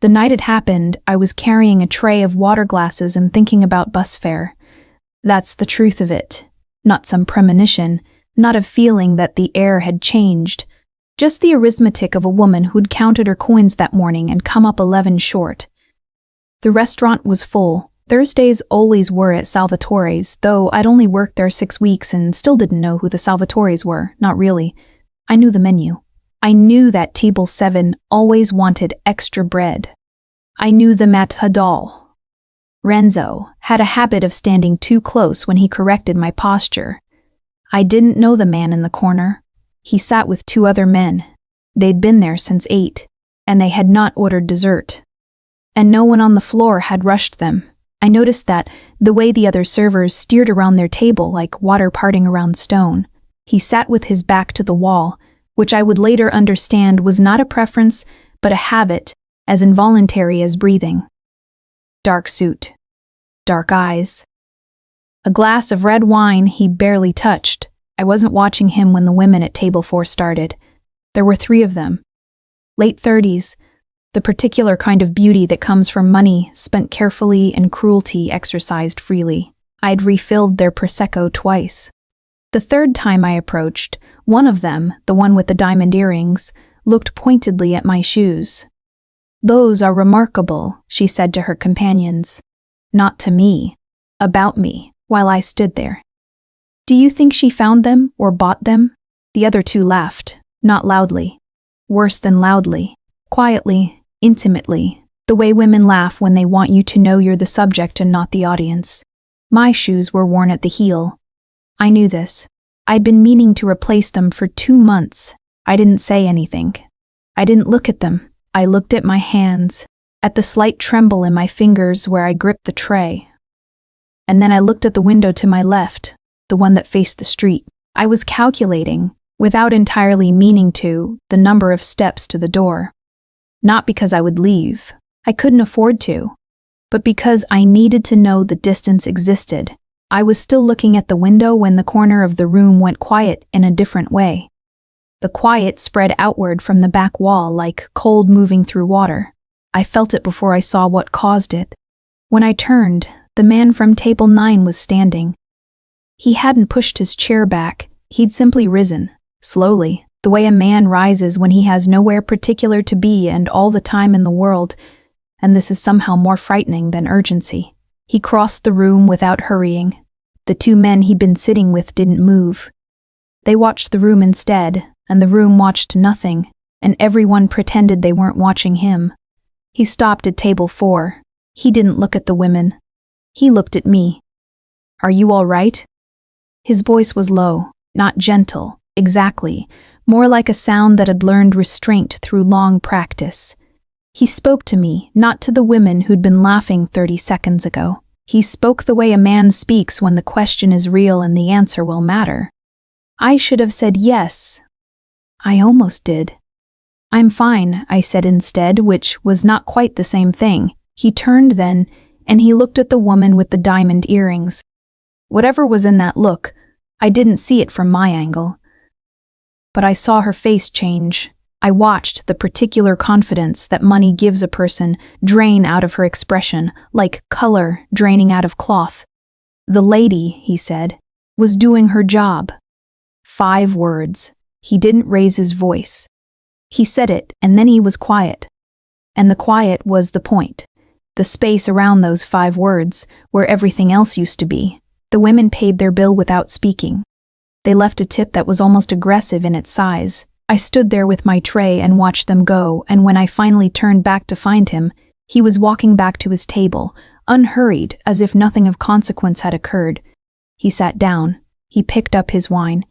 The night it happened, I was carrying a tray of water glasses and thinking about bus fare. That's the truth of it. Not some premonition, not a feeling that the air had changed. Just the arithmetic of a woman who'd counted her coins that morning and come up 11 short. The restaurant was full. Thursdays always were at Salvatore's, though I'd only worked there 6 weeks and still didn't know who the Salvatores were, not really. I knew the menu. I knew that table 7 always wanted extra bread. I knew the matador. Renzo had a habit of standing too close when he corrected my posture. I didn't know the man in the corner. He sat with 2 other men. They'd been there since 8, and they had not ordered dessert. And no one on the floor had rushed them. I noticed that the way the other servers steered around their table like water parting around stone. He sat with his back to the wall, which I would later understand was not a preference, but a habit, as involuntary as breathing. Dark suit. Dark eyes. A glass of red wine he barely touched. I wasn't watching him when the women at table 4 started. There were 3 of them. Late 30s, the particular kind of beauty that comes from money spent carefully and cruelty exercised freely. I'd refilled their Prosecco twice. The 3rd time I approached, one of them, the one with the diamond earrings, looked pointedly at my shoes. "Those are remarkable," she said to her companions. Not to me. About me, while I stood there. "Do you think she found them or bought them?" The other 2 laughed, not loudly. Worse than loudly. Quietly, intimately, the way women laugh when they want you to know you're the subject and not the audience. My shoes were worn at the heel. I knew this. I'd been meaning to replace them for 2 months. I didn't say anything. I didn't look at them. I looked at my hands, at the slight tremble in my fingers where I gripped the tray. And then I looked at the window to my left, the one that faced the street. I was calculating, without entirely meaning to, the number of steps to the door. Not because I would leave. I couldn't afford to. But because I needed to know the distance existed. I was still looking at the window when the corner of the room went quiet in a different way. The quiet spread outward from the back wall like cold moving through water. I felt it before I saw what caused it. When I turned, the man from table 9 was standing. He hadn't pushed his chair back. He'd simply risen, slowly, the way a man rises when he has nowhere particular to be and all the time in the world, and this is somehow more frightening than urgency. He crossed the room without hurrying. The 2 men he'd been sitting with didn't move. They watched the room instead, and the room watched nothing, and everyone pretended they weren't watching him. He stopped at table 4. He didn't look at the women. He looked at me. "Are you all right?" His voice was low, not gentle, exactly, more like a sound that had learned restraint through long practice. He spoke to me, not to the women who'd been laughing 30 seconds ago. He spoke the way a man speaks when the question is real and the answer will matter. I should have said yes. I almost did. "I'm fine," I said instead, which was not quite the same thing. He turned then, and he looked at the woman with the diamond earrings. Whatever was in that look, I didn't see it from my angle. But I saw her face change. I watched the particular confidence that money gives a person drain out of her expression, like color draining out of cloth. "The lady," he said, "was doing her job." 5 words. He didn't raise his voice. He said it, and then he was quiet. And the quiet was the point. The space around those 5 words, where everything else used to be. The women paid their bill without speaking. They left a tip that was almost aggressive in its size. I stood there with my tray and watched them go, and when I finally turned back to find him, he was walking back to his table, unhurried, as if nothing of consequence had occurred. He sat down. He picked up his wine.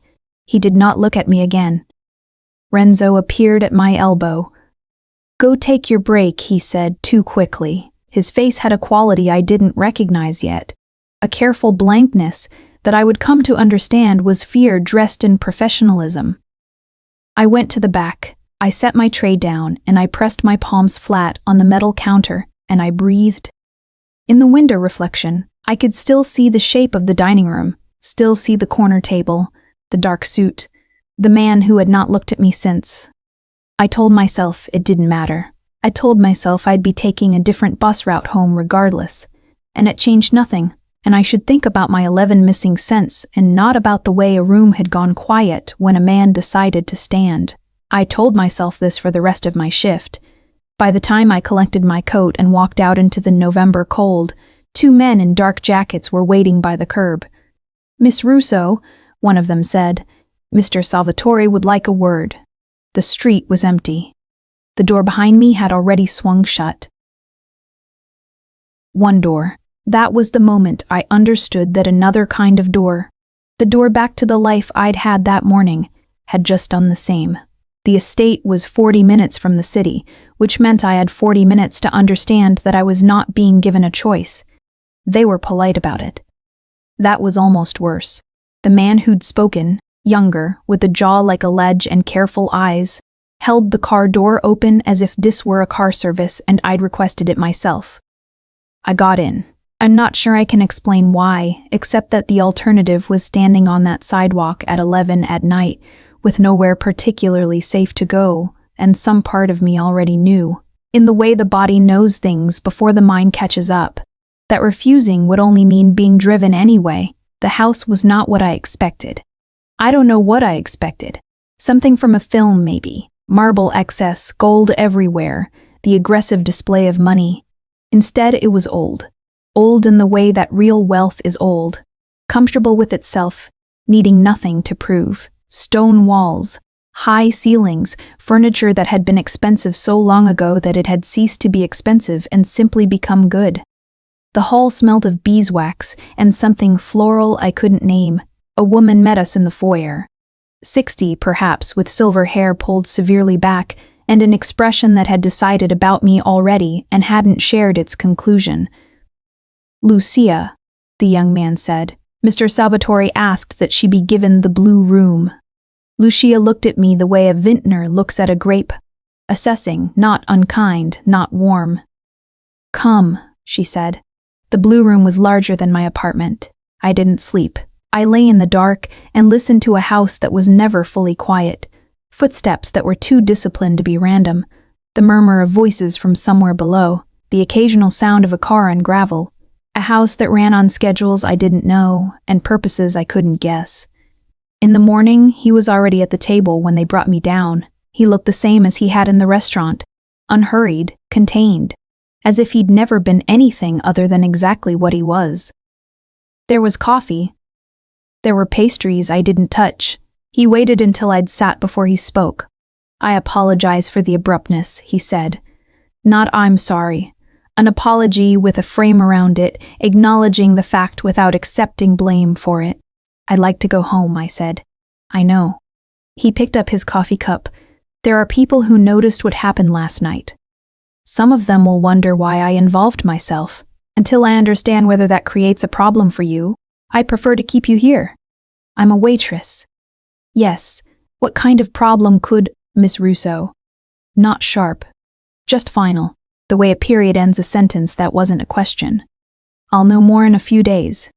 He did not look at me again. Renzo appeared at my elbow. "Go take your break," he said too quickly. His face had a quality I didn't recognize yet. A careful blankness that I would come to understand was fear dressed in professionalism. I went to the back. I set my tray down and I pressed my palms flat on the metal counter and I breathed. In the window reflection, I could still see the shape of the dining room, still see the corner table, the dark suit, the man who had not looked at me since. I told myself it didn't matter. I told myself I'd be taking a different bus route home regardless, and it changed nothing, and I should think about my 11 missing cents and not about the way a room had gone quiet when a man decided to stand. I told myself this for the rest of my shift. By the time I collected my coat and walked out into the November cold, 2 men in dark jackets were waiting by the curb. "Miss Russo," one of them said, "Mr. Salvatore would like a word." The street was empty. The door behind me had already swung shut. One door. That was the moment I understood that another kind of door, the door back to the life I'd had that morning, had just done the same. The estate was 40 minutes from the city, which meant I had 40 minutes to understand that I was not being given a choice. They were polite about it. That was almost worse. The man who'd spoken, younger, with a jaw like a ledge and careful eyes, held the car door open as if this were a car service and I'd requested it myself. I got in. I'm not sure I can explain why, except that the alternative was standing on that sidewalk at 11 at night, with nowhere particularly safe to go, and some part of me already knew, in the way the body knows things before the mind catches up, that refusing would only mean being driven anyway. The house was not what I expected. I don't know what I expected. Something from a film, maybe. Marble excess, gold everywhere, the aggressive display of money. Instead, it was old. Old in the way that real wealth is old. Comfortable with itself, needing nothing to prove. Stone walls, high ceilings, furniture that had been expensive so long ago that it had ceased to be expensive and simply become good. The hall smelled of beeswax and something floral I couldn't name. A woman met us in the foyer. 60, perhaps, with silver hair pulled severely back, and an expression that had decided about me already and hadn't shared its conclusion. "Lucia," the young man said. "Mr. Salvatore asked that she be given the blue room." Lucia looked at me the way a vintner looks at a grape, assessing, not unkind, not warm. "Come," she said. The blue room was larger than my apartment. I didn't sleep. I lay in the dark and listened to a house that was never fully quiet, footsteps that were too disciplined to be random, the murmur of voices from somewhere below, the occasional sound of a car on gravel, a house that ran on schedules I didn't know and purposes I couldn't guess. In the morning, he was already at the table when they brought me down. He looked the same as he had in the restaurant, unhurried, contained, as if he'd never been anything other than exactly what he was. There was coffee. There were pastries I didn't touch. He waited until I'd sat before he spoke. "I apologize for the abruptness," he said. "Not I'm sorry. An apology with a frame around it, acknowledging the fact without accepting blame for it. I'd like to go home," I said. "I know." He picked up his coffee cup. "There are people who noticed what happened last night. Some of them will wonder why I involved myself. Until I understand whether that creates a problem for you, I prefer to keep you here. I'm a waitress." "Yes, what kind of problem could, Miss Russo?" "Not sharp. Just final. The way a period ends a sentence that wasn't a question. I'll know more in a few days."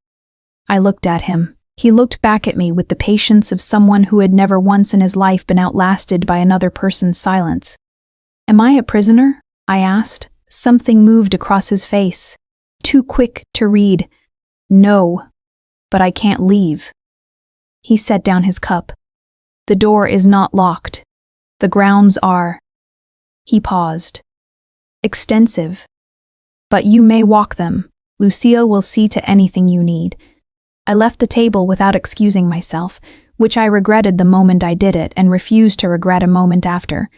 I looked at him. He looked back at me with the patience of someone who had never once in his life been outlasted by another person's silence. "Am I a prisoner?" I asked. Something moved across his face. Too quick to read. "No, but I can't leave." He set down his cup. "The door is not locked. The grounds are." He paused. "Extensive. But you may walk them. Lucia will see to anything you need." I left the table without excusing myself, which I regretted the moment I did it and refused to regret a moment after.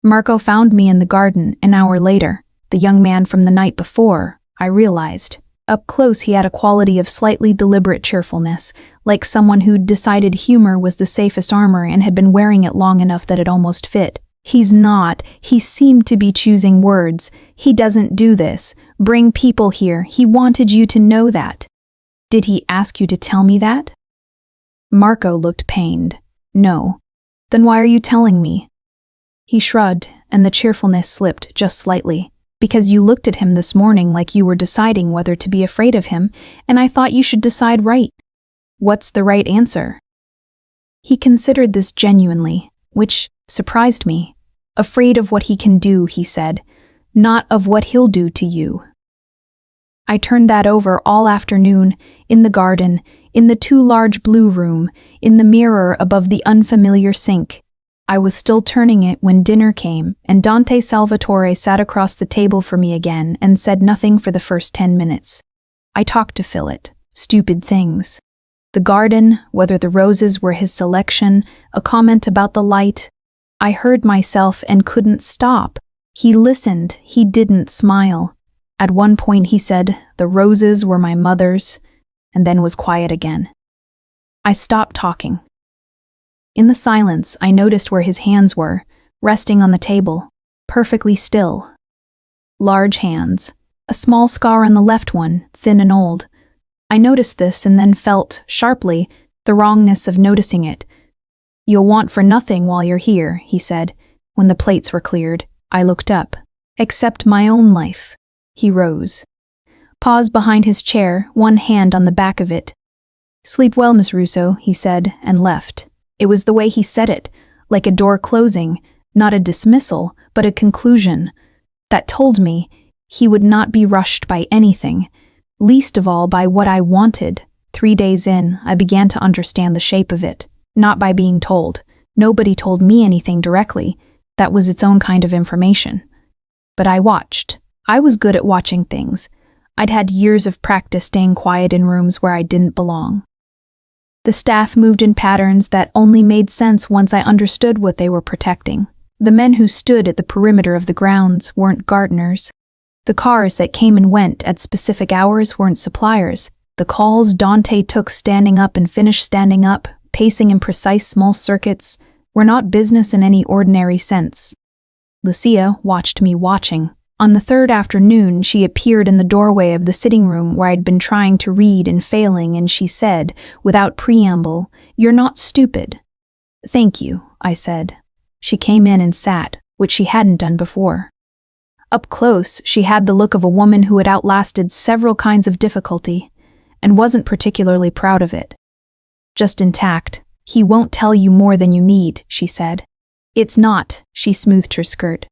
Marco found me in the garden an hour later, the young man from the night before, I realized. Up close he had a quality of slightly deliberate cheerfulness, like someone who'd decided humor was the safest armor and had been wearing it long enough that it almost fit. "He's not. He seemed to be choosing words. He doesn't do this. Bring people here. He wanted you to know that." "Did he ask you to tell me that?" Marco looked pained. "No." "Then why are you telling me?" He shrugged, and the cheerfulness slipped just slightly. "Because you looked at him this morning like you were deciding whether to be afraid of him, and I thought you should decide right." "What's the right answer?" He considered this genuinely, which surprised me. "Afraid of what he can do," he said. not of what he'll do to you. I turned that over all afternoon, in the garden, in the too large blue room, in the mirror above the unfamiliar sink. I was still turning it when dinner came, and Dante Salvatore sat across the table from me again and said nothing for the first 10 minutes. I talked to Philip, stupid things. The garden, whether the roses were his selection, a comment about the light. I heard myself and couldn't stop. He listened, he didn't smile. At one point he said, "The roses were my mother's," and then was quiet again. I stopped talking. In the silence, I noticed where his hands were, resting on the table, perfectly still. Large hands, a small scar on the left one, thin and old. I noticed this and then felt, sharply, the wrongness of noticing it. "You'll want for nothing while you're here," he said. When the plates were cleared, I looked up. "Except my own life." He rose. Paused behind his chair, one hand on the back of it. "Sleep well, Miss Russo," he said, and left. It was the way he said it, like a door closing, not a dismissal, but a conclusion. That told me he would not be rushed by anything, least of all by what I wanted. 3 days in, I began to understand the shape of it, not by being told. Nobody told me anything directly. That was its own kind of information. But I watched. I was good at watching things. I'd had years of practice staying quiet in rooms where I didn't belong. The staff moved in patterns that only made sense once I understood what they were protecting. The men who stood at the perimeter of the grounds weren't gardeners. The cars that came and went at specific hours weren't suppliers. The calls Dante took standing up and finished standing up, pacing in precise small circuits, were not business in any ordinary sense. Lucia watched me watching. On the third afternoon, she appeared in the doorway of the sitting room where I'd been trying to read and failing, and she said, without preamble, "You're not stupid." "Thank you," I said. She came in and sat, which she hadn't done before. Up close, she had the look of a woman who had outlasted several kinds of difficulty, and wasn't particularly proud of it. "Just intact. He won't tell you more than you need," she said. "It's not," she smoothed her skirt.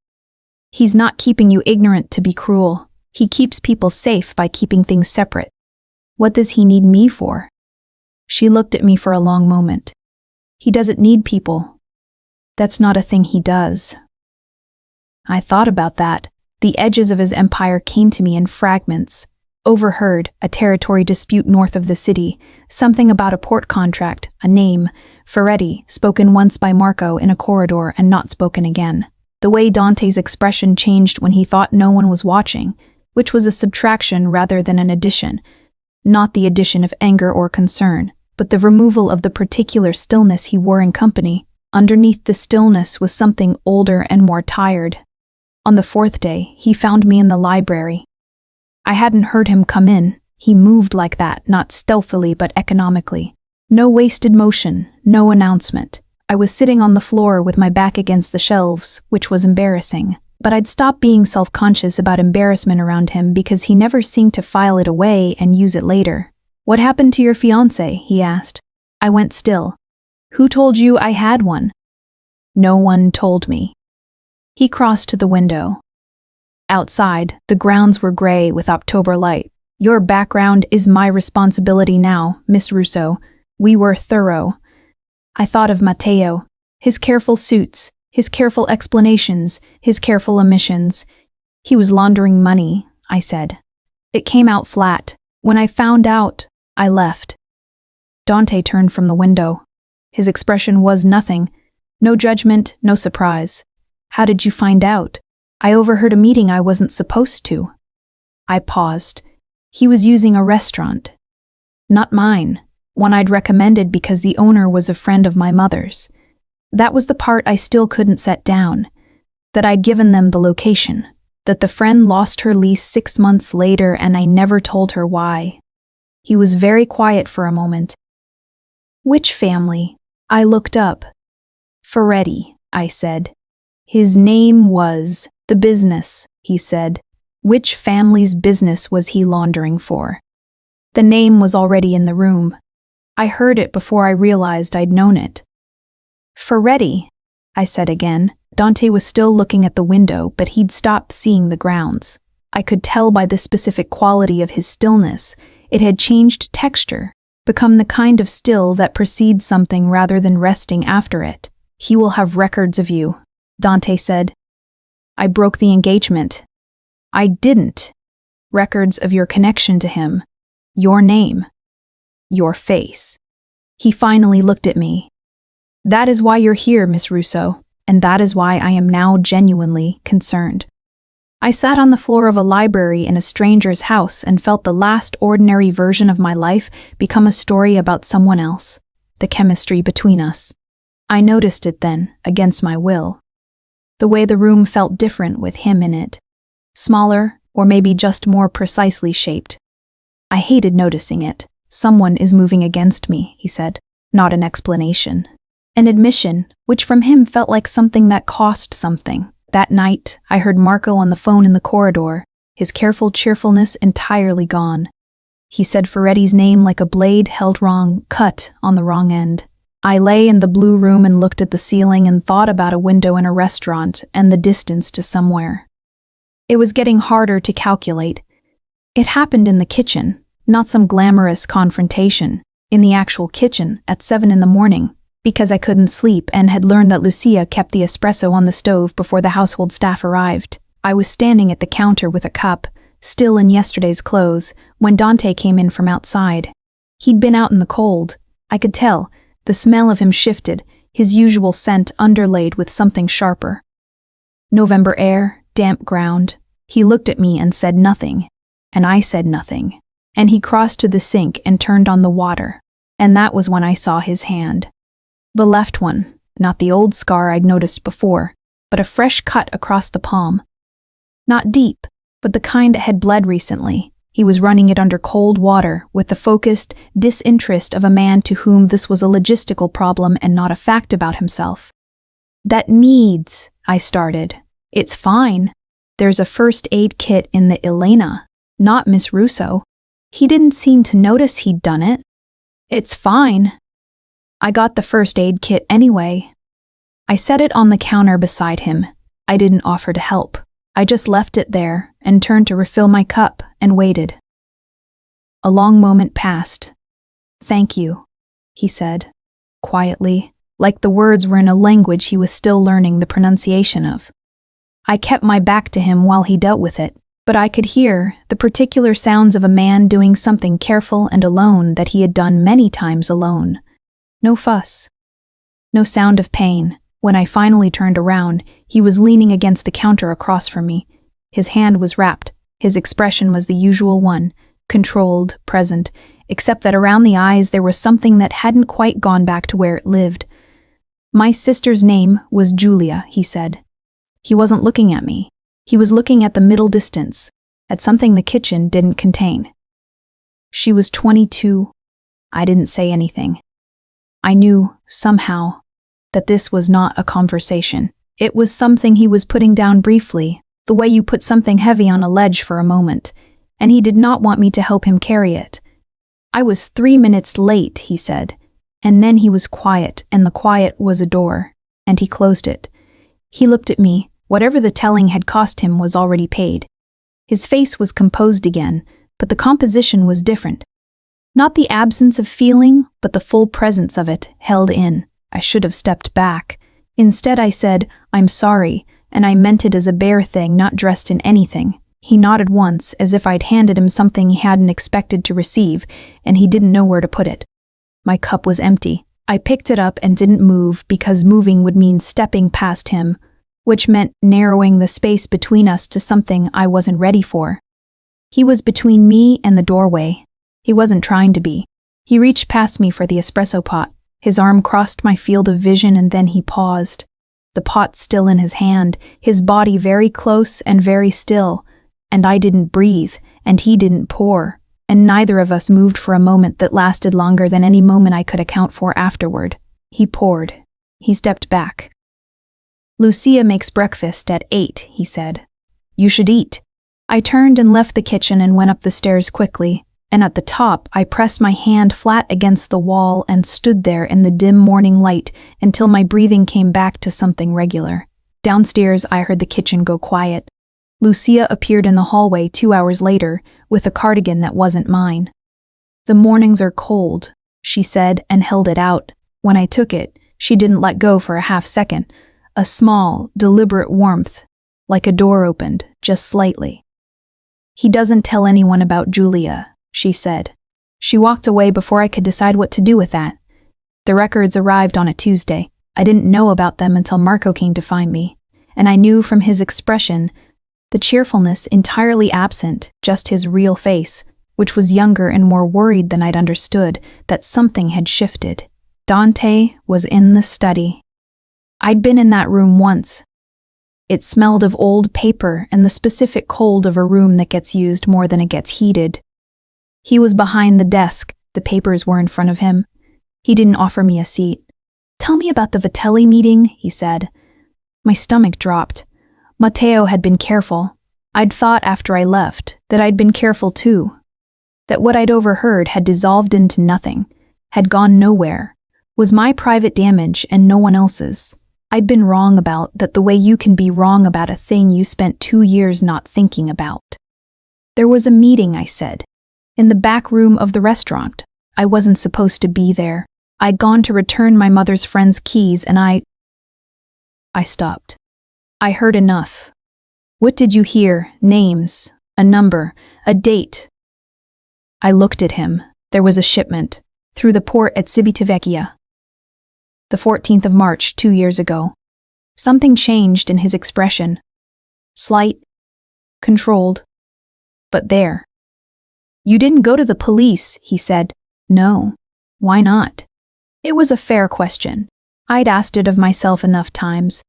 "He's not keeping you ignorant to be cruel. He keeps people safe by keeping things separate. What does he need me for?" She looked at me for a long moment. "He doesn't need people. That's not a thing he does." I thought about that. The edges of his empire came to me in fragments. Overheard, a territory dispute north of the city, something about a port contract, a name, Ferretti, spoken once by Marco in a corridor and not spoken again. The way Dante's expression changed when he thought no one was watching, which was a subtraction rather than an addition. Not the addition of anger or concern, but the removal of the particular stillness he wore in company. Underneath the stillness was something older and more tired. On the fourth day, he found me in the library. I hadn't heard him come in. He moved like that, not stealthily but economically. No wasted motion, no announcement. I was sitting on the floor with my back against the shelves, which was embarrassing. But I'd stopped being self-conscious about embarrassment around him because he never seemed to file it away and use it later. "What happened to your fiancé?" he asked. I went still. "Who told you I had one?" "No one told me." He crossed to the window. Outside, the grounds were gray with October light. "Your background is my responsibility now, Miss Russo. We were thorough." I thought of Matteo, his careful suits, his careful explanations, his careful omissions. "He was laundering money," I said. "It came out flat. When I found out, I left." Dante turned from the window. His expression was nothing. No judgment, no surprise. "How did you find out?" "I overheard a meeting I wasn't supposed to." I paused. He was using a restaurant. Not mine. One I'd recommended because the owner was a friend of my mother's. That was the part I still couldn't set down. That I'd given them the location. That the friend lost her lease 6 months later and I never told her why. He was very quiet for a moment. "Which family?" I looked up. "Ferretti," I said. "His name was the business," he said. "Which family's business was he laundering for?" The name was already in the room. I heard it before I realized I'd known it. "Ferretti," I said again. Dante was still looking at the window, but he'd stopped seeing the grounds. I could tell by the specific quality of his stillness. It had changed texture, become the kind of still that precedes something rather than resting after it. He will have records of you, Dante said. I broke the engagement. I didn't. Records of your connection to him. Your name. Your face. He finally looked at me. That is why you're here, Miss Russo, and that is why I am now genuinely concerned. I sat on the floor of a library in a stranger's house and felt the last ordinary version of my life become a story about someone else, the chemistry between us. I noticed it then, against my will. The way the room felt different with him in it. Smaller, or maybe just more precisely shaped. I hated noticing it. Someone is moving against me, he said, not an explanation. An admission, which from him felt like something that cost something. That night, I heard Marco on the phone in the corridor, his careful cheerfulness entirely gone. He said Ferretti's name like a blade held wrong, cut on the wrong end. I lay in the blue room and looked at the ceiling and thought about a window in a restaurant and the distance to somewhere. It was getting harder to calculate. It happened in the kitchen, not some glamorous confrontation, in the actual kitchen at 7 in the morning, because I couldn't sleep and had learned that Lucia kept the espresso on the stove before the household staff arrived. I was standing at the counter with a cup, still in yesterday's clothes, when Dante came in from outside. He'd been out in the cold. I could tell. The smell of him shifted, his usual scent underlaid with something sharper. November air, damp ground. He looked at me and said nothing, and I said nothing, and he crossed to the sink and turned on the water, and that was when I saw his hand. The left one, not the old scar I'd noticed before, but a fresh cut across the palm. Not deep, but the kind that had bled recently. He was running it under cold water with the focused disinterest of a man to whom this was a logistical problem and not a fact about himself. That needs, I started. It's fine. There's a first aid kit in the Elena, not Miss Russo. He didn't seem to notice he'd done it. It's fine. I got the first aid kit anyway. I set it on the counter beside him. I didn't offer to help. I just left it there and turned to refill my cup and waited. A long moment passed. Thank you, he said, quietly, like the words were in a language he was still learning the pronunciation of. I kept my back to him while he dealt with it, but I could hear the particular sounds of a man doing something careful and alone that he had done many times alone. No fuss. No sound of pain. When I finally turned around, he was leaning against the counter across from me. His hand was wrapped. His expression was the usual one, controlled, present, except that around the eyes there was something that hadn't quite gone back to where it lived. My sister's name was Julia, he said. He wasn't looking at me. He was looking at the middle distance, at something the kitchen didn't contain. She was 22. I didn't say anything. I knew, somehow, that this was not a conversation. It was something he was putting down briefly, the way you put something heavy on a ledge for a moment, and he did not want me to help him carry it. I was 3 minutes late, he said, and then he was quiet, and the quiet was a door, and he closed it. He looked at me. Whatever the telling had cost him was already paid. His face was composed again, but the composition was different. Not the absence of feeling, but the full presence of it, held in. I should have stepped back. Instead I said, I'm sorry, and I meant it as a bare thing not dressed in anything. He nodded once, as if I'd handed him something he hadn't expected to receive, and he didn't know where to put it. My cup was empty. I picked it up and didn't move because moving would mean stepping past him, which meant narrowing the space between us to something I wasn't ready for. He was between me and the doorway. He wasn't trying to be. He reached past me for the espresso pot. His arm crossed my field of vision and then he paused. The pot still in his hand, his body very close and very still, and I didn't breathe, and he didn't pour, and neither of us moved for a moment that lasted longer than any moment I could account for afterward. He poured. He stepped back. Lucia makes breakfast at 8, he said. You should eat. I turned and left the kitchen and went up the stairs quickly. and at the top I pressed my hand flat against the wall and stood there in the dim morning light until my breathing came back to something regular. Downstairs, I heard the kitchen go quiet. Lucia appeared in the hallway 2 hours later with a cardigan that wasn't mine. "The mornings are cold," she said and held it out. When I took it, she didn't let go for a half second. A small, deliberate warmth, like a door opened, just slightly. "He doesn't tell anyone about Julia," she said. She walked away before I could decide what to do with that. The records arrived on a Tuesday. I didn't know about them until Marco came to find me, and I knew from his expression, the cheerfulness entirely absent, just his real face, which was younger and more worried than I'd understood, that something had shifted. Dante was in the study. I'd been in that room once. It smelled of old paper and the specific cold of a room that gets used more than it gets heated. He was behind the desk. The papers were in front of him. He didn't offer me a seat. "Tell me about the Vitelli meeting," he said. My stomach dropped. Matteo had been careful. I'd thought after I left that I'd been careful too. That what I'd overheard had dissolved into nothing, had gone nowhere, was my private damage and no one else's. I'd been wrong about that, the way you can be wrong about a thing you spent 2 years not thinking about. "There was a meeting," I said, "in the back room of the restaurant. I wasn't supposed to be there. I'd gone to return my mother's friend's keys and I stopped. I heard enough." "What did you hear? Names, a number, a date?" I looked at him. There was a shipment, through the port at Civitavecchia. The 14th of March, 2 years ago. Something changed in his expression. Slight, controlled, but there. "You didn't go to the police," he said. "No. Why not?" It was a fair question. I'd asked it of myself enough times.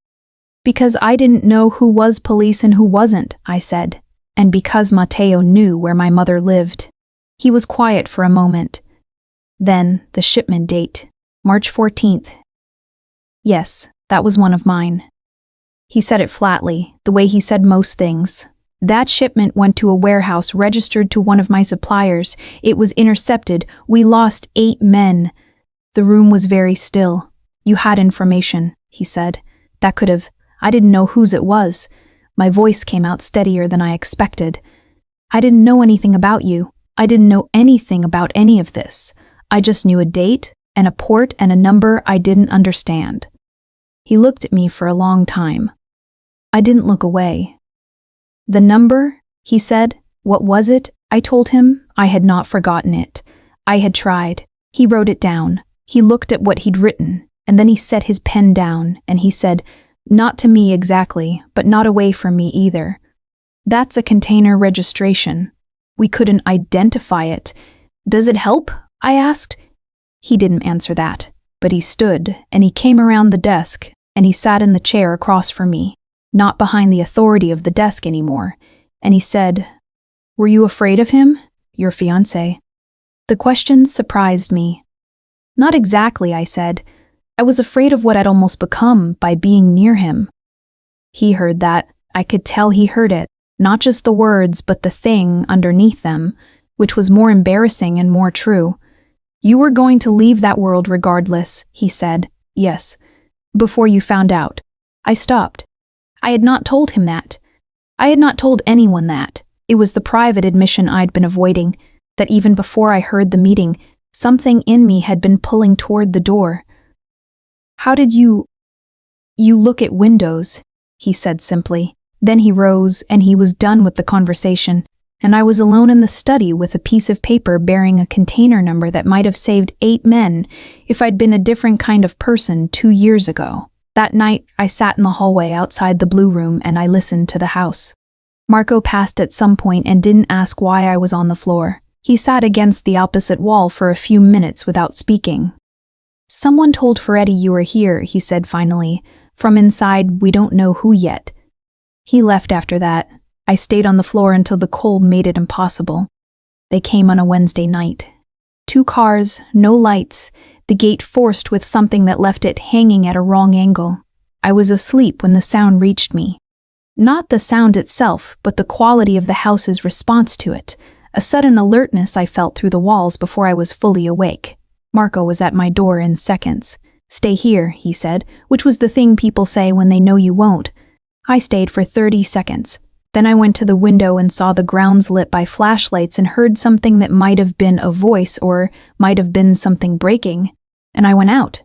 "Because I didn't know who was police and who wasn't," I said, "and because Matteo knew where my mother lived." He was quiet for a moment. Then, the shipment date, March 14th. Yes, that was one of mine. He said it flatly, the way he said most things. "That shipment went to a warehouse registered to one of my suppliers. It was intercepted. We lost 8 men. The room was very still. You had information," he said. "That could have... I didn't know whose it was." My voice came out steadier than I expected. "I didn't know anything about you. I didn't know anything about any of this. I just knew a date, and a port, and a number I didn't understand." He looked at me for a long time. I didn't look away. "The number?" he said. "What was it?" I told him. I had not forgotten it. I had tried. He wrote it down. He looked at what he'd written, and then he set his pen down, and he said, "Not to me exactly, but not away from me either. That's a container registration. We couldn't identify it. Does it help?" I asked. He didn't answer that, but he stood, and he came around the desk, and he sat in the chair across from me, not behind the authority of the desk anymore, and he said, "Were you afraid of him? Your fiancé?" The question surprised me. "Not exactly," I said. "I was afraid of what I'd almost become by being near him." He heard that. I could tell he heard it, not just the words, but the thing underneath them, which was more embarrassing and more true. "You were going to leave that world regardless," he said. "Yes. Before you found out." I stopped. I had not told him that. I had not told anyone that. It was the private admission I'd been avoiding, that even before I heard the meeting, something in me had been pulling toward the door. "How did you look at windows," he said simply. Then he rose, and he was done with the conversation, and I was alone in the study with a piece of paper bearing a container number that might have saved 8 men if I'd been a different kind of person 2 years ago. That night, I sat in the hallway outside the blue room and I listened to the house. Marco passed at some point and didn't ask why I was on the floor. He sat against the opposite wall for a few minutes without speaking. "Someone told Ferretti you were here," he said finally. "From inside, we don't know who yet." He left after that. I stayed on the floor until the cold made it impossible. They came on a Wednesday night. 2 cars, no lights, the gate forced with something that left it hanging at a wrong angle. I was asleep when the sound reached me. Not the sound itself, but the quality of the house's response to it. a sudden alertness I felt through the walls before I was fully awake. Marco was at my door in seconds. "Stay here," he said, which was the thing people say when they know you won't. I stayed for 30 seconds. Then I went to the window and saw the grounds lit by flashlights and heard something that might have been a voice or might have been something breaking, and I went out.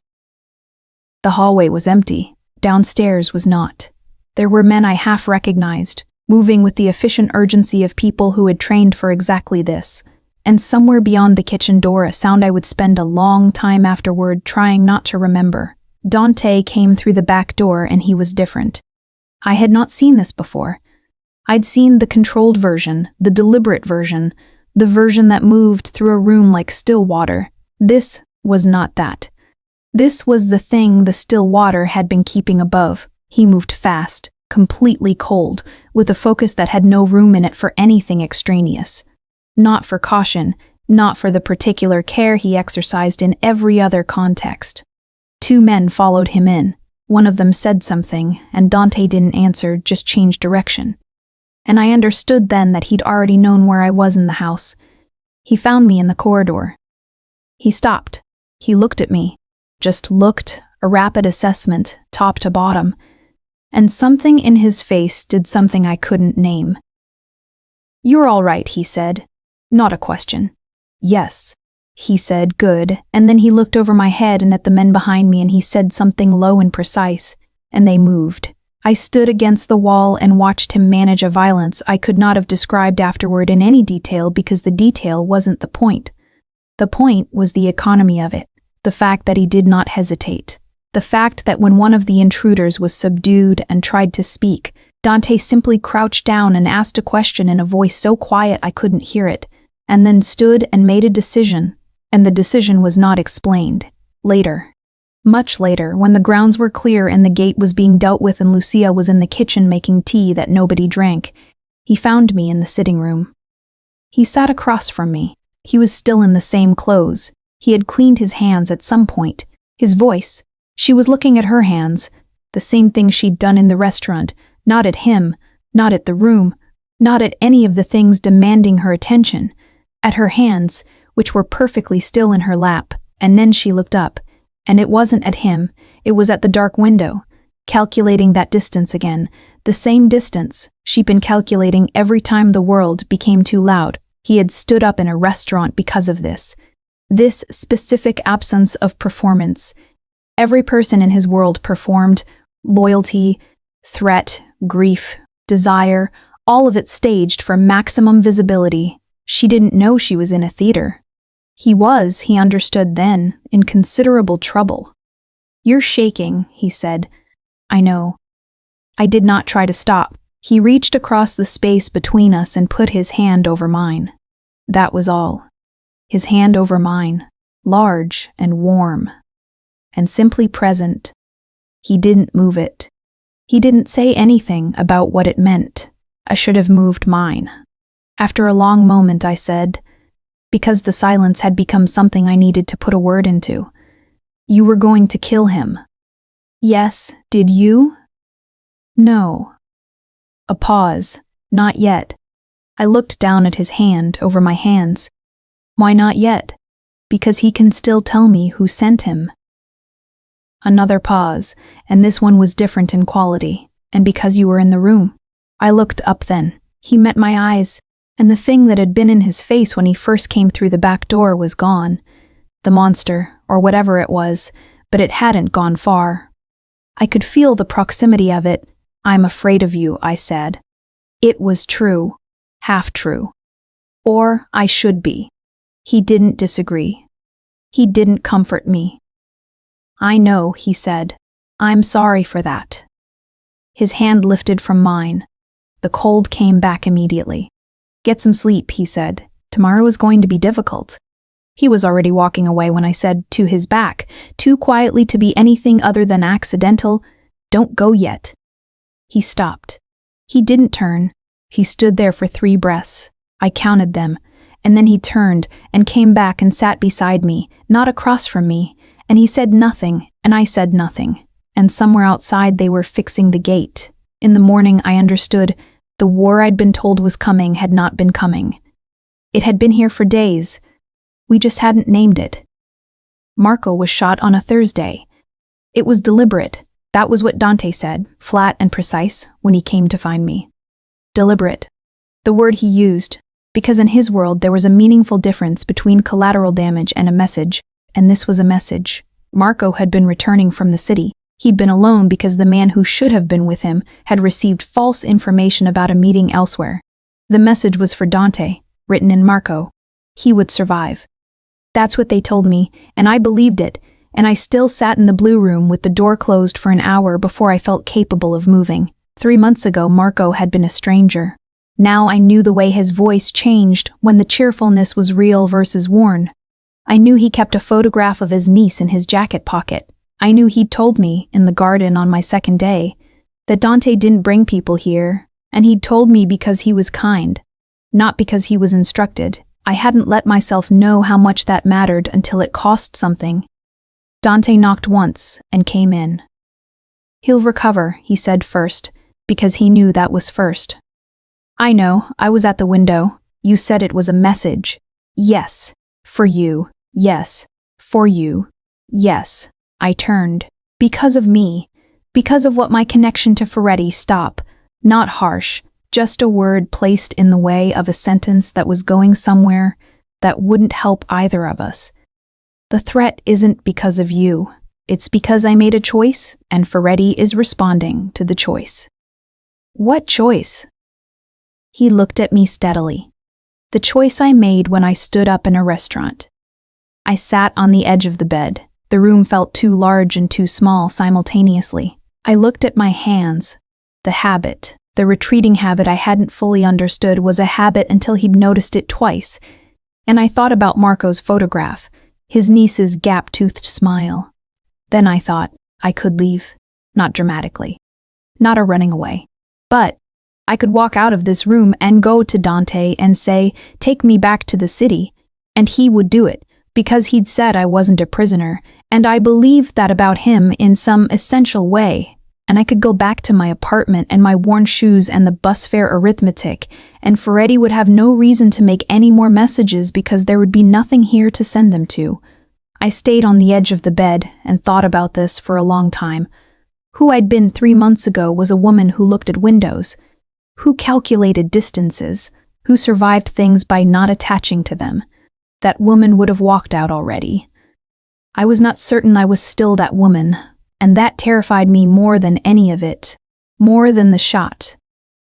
The hallway was empty. Downstairs was not. There were men I half recognized, moving with the efficient urgency of people who had trained for exactly this. And somewhere beyond the kitchen door, a sound I would spend a long time afterward trying not to remember. Dante came through the back door, and he was different. I had not seen this before. I'd seen the controlled version, the deliberate version, the version that moved through a room like still water. This was not that. This was the thing the still water had been keeping above. He moved fast, completely cold, with a focus that had no room in it for anything extraneous. Not for caution, not for the particular care he exercised in every other context. 2 men followed him in. One of them said something, and Dante didn't answer, just changed direction. And I understood then that he'd already known where I was in the house. He found me in the corridor. He stopped. He looked at me. Just looked, a rapid assessment, top to bottom. And something in his face did something I couldn't name. "You're all right," he said. Not a question. "Yes," he said, "good," and then he looked over my head and at the men behind me and he said something low and precise, and they moved. I stood against the wall and watched him manage a violence I could not have described afterward in any detail because the detail wasn't the point. The point was the economy of it, the fact that he did not hesitate. The fact that when one of the intruders was subdued and tried to speak, Dante simply crouched down and asked a question in a voice so quiet I couldn't hear it, and then stood and made a decision, and the decision was not explained. Later. Much later, when the grounds were clear and the gate was being dealt with and Lucia was in the kitchen making tea that nobody drank, he found me in the sitting room. He sat across from me. He was still in the same clothes. He had cleaned his hands at some point. His voice. She was looking at her hands, the same thing she'd done in the restaurant, not at him, not at the room, not at any of the things demanding her attention, at her hands, which were perfectly still in her lap, and then she looked up, and it wasn't at him, it was at the dark window, calculating that distance again, the same distance she'd been calculating every time the world became too loud. He had stood up in a restaurant because of this specific absence of performance. Every person in his world performed, loyalty, threat, grief, desire, all of it staged for maximum visibility. She didn't know she was in a theater. He understood then, in considerable trouble. "You're shaking," he said. "I know." I did not try to stop. He reached across the space between us and put his hand over mine. That was all. His hand over mine, large and warm, and simply present. He didn't move it. He didn't say anything about what it meant. I should have moved mine. After a long moment, I said, because the silence had become something I needed to put a word into, "You were going to kill him." "Yes, did you?" "No." A pause. "Not yet." I looked down at his hand over my hands. "Why not yet?" "Because he can still tell me who sent him." Another pause, and this one was different in quality. "And because you were in the room." I looked up then. He met my eyes, and the thing that had been in his face when he first came through the back door was gone. The monster, or whatever it was, but it hadn't gone far. I could feel the proximity of it. "I'm afraid of you," I said. It was true. Half true. Or I should be. He didn't disagree. He didn't comfort me. "I know," he said. "I'm sorry for that." His hand lifted from mine. The cold came back immediately. "Get some sleep," he said. "Tomorrow is going to be difficult." He was already walking away when I said, to his back, too quietly to be anything other than accidental, "Don't go yet." He stopped. He didn't turn. He stood there for 3 breaths. I counted them, and then he turned and came back and sat beside me, not across from me, and he said nothing, and I said nothing, and somewhere outside they were fixing the gate. In the morning I understood the war I'd been told was coming had not been coming. It had been here for days. We just hadn't named it. Marco was shot on a Thursday. It was deliberate. That was what Dante said, flat and precise, when he came to find me. Deliberate. The word he used, because in his world there was a meaningful difference between collateral damage and a message, and this was a message. Marco had been returning from the city. He'd been alone because the man who should have been with him had received false information about a meeting elsewhere. The message was for Dante, written in Marco. He would survive. That's what they told me, and I believed it, and I still sat in the blue room with the door closed for an hour before I felt capable of moving. 3 months ago, Marco had been a stranger. Now I knew the way his voice changed when the cheerfulness was real versus worn. I knew he kept a photograph of his niece in his jacket pocket. I knew he'd told me, in the garden on my second day, that Dante didn't bring people here, and he'd told me because he was kind, not because he was instructed. I hadn't let myself know how much that mattered until it cost something. Dante knocked once and came in. "He'll recover," he said first, because he knew that was first. "I know, I was at the window. You said it was a message. Yes, for you. Yes, for you. Yes." I turned. Because of me. Because of what my connection to Ferretti. Stop. Not harsh. Just a word placed in the way of a sentence that was going somewhere that wouldn't help either of us. The threat isn't because of you. It's because I made a choice, and Ferretti is responding to the choice. What choice? He looked at me steadily. The choice I made when I stood up in a restaurant. I sat on the edge of the bed. The room felt too large and too small simultaneously. I looked at my hands. The habit, the retreating habit I hadn't fully understood, was a habit until he'd noticed it twice. And I thought about Marco's photograph, his niece's gap-toothed smile. Then I thought I could leave. Not dramatically. Not a running away. But I could walk out of this room and go to Dante and say, "Take me back to the city." And he would do it, because he'd said I wasn't a prisoner, and I believed that about him in some essential way. And I could go back to my apartment and my worn shoes and the bus fare arithmetic, and Ferretti would have no reason to make any more messages because there would be nothing here to send them to. I stayed on the edge of the bed and thought about this for a long time. Who I'd been 3 months ago was a woman who looked at windows, who calculated distances, who survived things by not attaching to them. That woman would have walked out already. I was not certain I was still that woman, and that terrified me more than any of it. More than the shot.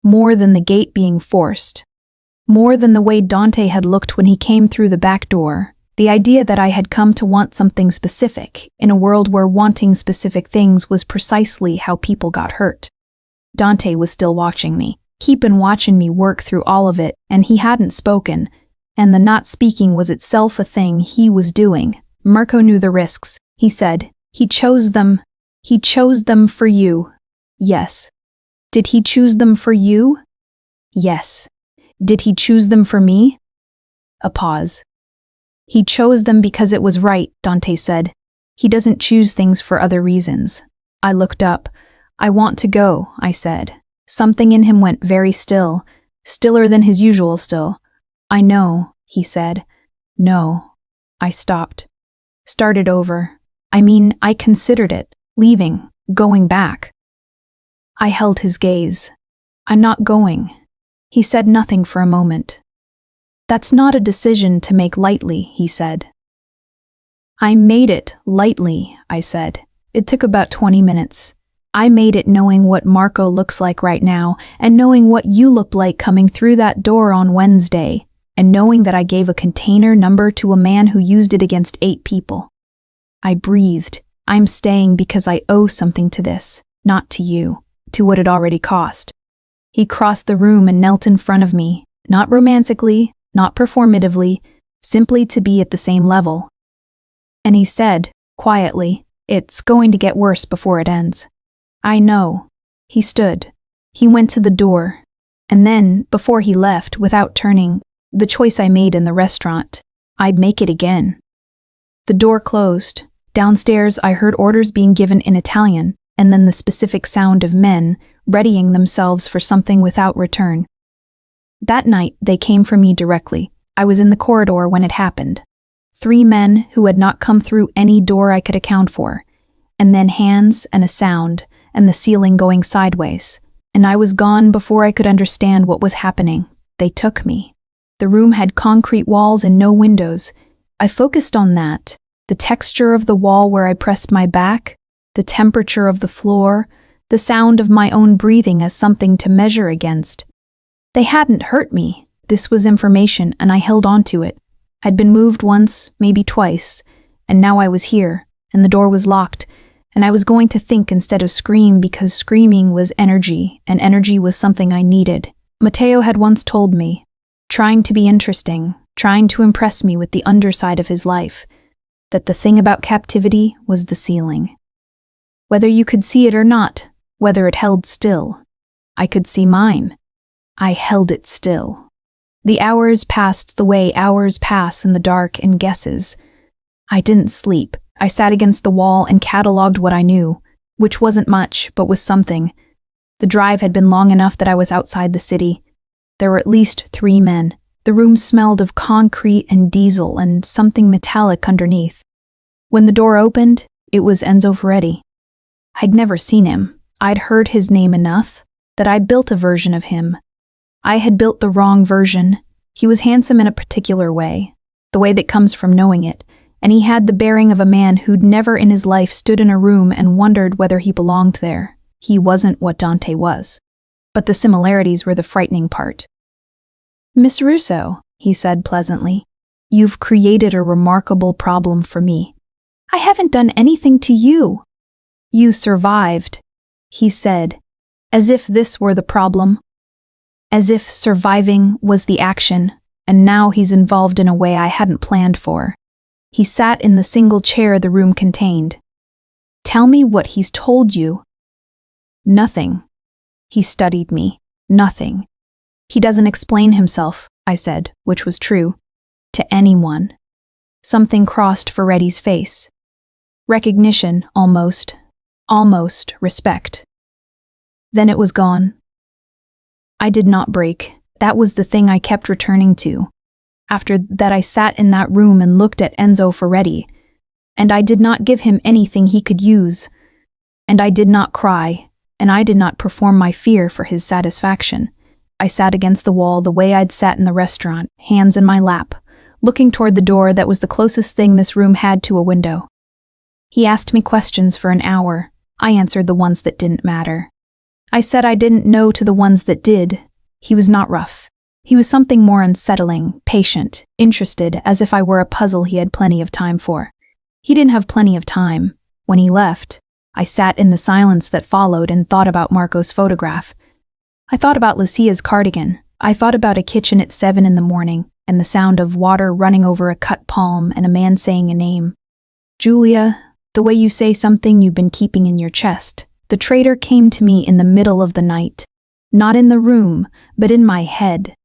More than the gate being forced. More than the way Dante had looked when he came through the back door. The idea that I had come to want something specific, in a world where wanting specific things was precisely how people got hurt. Dante was still watching me. He'd been watching me work through all of it, and he hadn't spoken. And the not speaking was itself a thing he was doing. Marco knew the risks, he said. He chose them. He chose them for you. Yes. Did he choose them for you? Yes. Did he choose them for me? A pause. He chose them because it was right, Dante said. He doesn't choose things for other reasons. I looked up. I want to go, I said. Something in him went very still, stiller than his usual still. I know, he said. No. I stopped. Started over. I mean, I considered it. Leaving. Going back. I held his gaze. I'm not going. He said nothing for a moment. That's not a decision to make lightly, he said. I made it lightly, I said. It took about 20 minutes. I made it knowing what Marco looks like right now, and knowing what you looked like coming through that door on Wednesday, and knowing that I gave a container number to a man who used it against 8 people. I breathed. I'm staying because I owe something to this, not to you, to what it already cost. He crossed the room and knelt in front of me, not romantically, not performatively, simply to be at the same level. And he said, quietly, "It's going to get worse before it ends." I know. He stood. He went to the door. And then, before he left, without turning, the choice I made in the restaurant, I'd make it again. The door closed. Downstairs, I heard orders being given in Italian, and then the specific sound of men readying themselves for something without return. That night, they came for me directly. I was in the corridor when it happened. 3 men who had not come through any door I could account for, and then hands and a sound, and the ceiling going sideways. And I was gone before I could understand what was happening. They took me. The room had concrete walls and no windows. I focused on that, the texture of the wall where I pressed my back, the temperature of the floor, the sound of my own breathing as something to measure against. They hadn't hurt me. This was information, and I held on to it. I'd been moved once, maybe twice, and now I was here, and the door was locked, and I was going to think instead of scream because screaming was energy, and energy was something I needed. Matteo had once told me, trying to be interesting, trying to impress me with the underside of his life, that the thing about captivity was the ceiling. Whether you could see it or not, whether it held still, I could see mine. I held it still. The hours passed the way hours pass in the dark and guesses. I didn't sleep. I sat against the wall and catalogued what I knew, which wasn't much, but was something. The drive had been long enough that I was outside the city. There were at least 3 men. The room smelled of concrete and diesel and something metallic underneath. When the door opened, it was Enzo Ferretti. I'd never seen him. I'd heard his name enough that I built a version of him. I had built the wrong version. He was handsome in a particular way, the way that comes from knowing it, and he had the bearing of a man who'd never in his life stood in a room and wondered whether he belonged there. He wasn't what Dante was. But the similarities were the frightening part. "Miss Russo," he said pleasantly, "you've created a remarkable problem for me. I haven't done anything to you." "You survived," he said, as if this were the problem. As if surviving was the action, and now he's involved in a way I hadn't planned for. He sat in the single chair the room contained. "Tell me what he's told you." "Nothing." He studied me. "Nothing. He doesn't explain himself," I said, which was true, "to anyone." Something crossed Ferretti's face. Recognition, almost. Almost respect. Then it was gone. I did not break. That was the thing I kept returning to. After that I sat in that room and looked at Enzo Ferretti, and I did not give him anything he could use. And I did not cry, and I did not perform my fear for his satisfaction. I sat against the wall the way I'd sat in the restaurant, hands in my lap, looking toward the door that was the closest thing this room had to a window. He asked me questions for an hour. I answered the ones that didn't matter. I said I didn't know to the ones that did. He was not rough. He was something more unsettling, patient, interested, as if I were a puzzle he had plenty of time for. He didn't have plenty of time. When he left, I sat in the silence that followed and thought about Marco's photograph. I thought about Lucia's cardigan. I thought about a kitchen at 7 in the morning, and the sound of water running over a cut palm and a man saying a name. "Julia, the way you say something you've been keeping in your chest." The traitor came to me in the middle of the night. Not in the room, but in my head.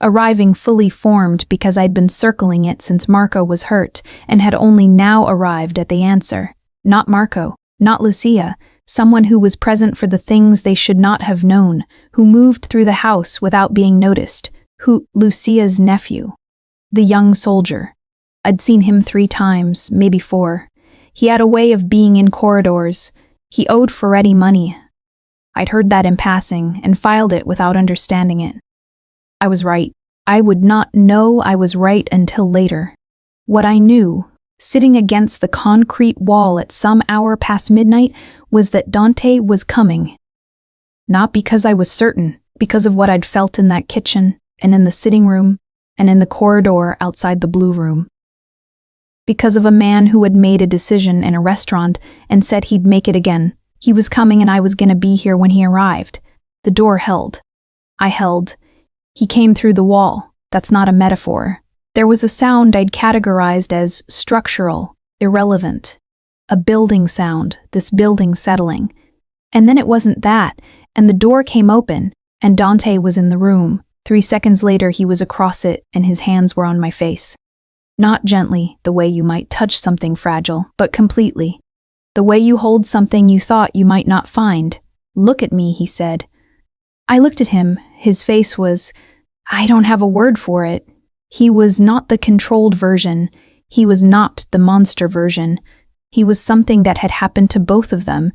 Arriving fully formed because I'd been circling it since Marco was hurt and had only now arrived at the answer. Not Marco, not Lucia, someone who was present for the things they should not have known, who moved through the house without being noticed, Lucia's nephew. The young soldier. I'd seen him 3 times, maybe 4. He had a way of being in corridors. He owed Ferretti money. I'd heard that in passing and filed it without understanding it. I was right. I would not know I was right until later. What I knew, sitting against the concrete wall at some hour past midnight, was that Dante was coming. Not because I was certain, because of what I'd felt in that kitchen, and in the sitting room, and in the corridor outside the blue room. Because of a man who had made a decision in a restaurant and said he'd make it again. He was coming and I was gonna be here when he arrived. The door held. I held. He came through the wall. That's not a metaphor. There was a sound I'd categorized as structural, irrelevant. A building sound, this building settling. And then it wasn't that, and the door came open, and Dante was in the room. 3 seconds later he was across it and his hands were on my face. Not gently, the way you might touch something fragile, but completely. The way you hold something you thought you might not find. "Look at me," he said. I looked at him. His face was, I don't have a word for it. He was not the controlled version. He was not the monster version. He was something that had happened to both of them,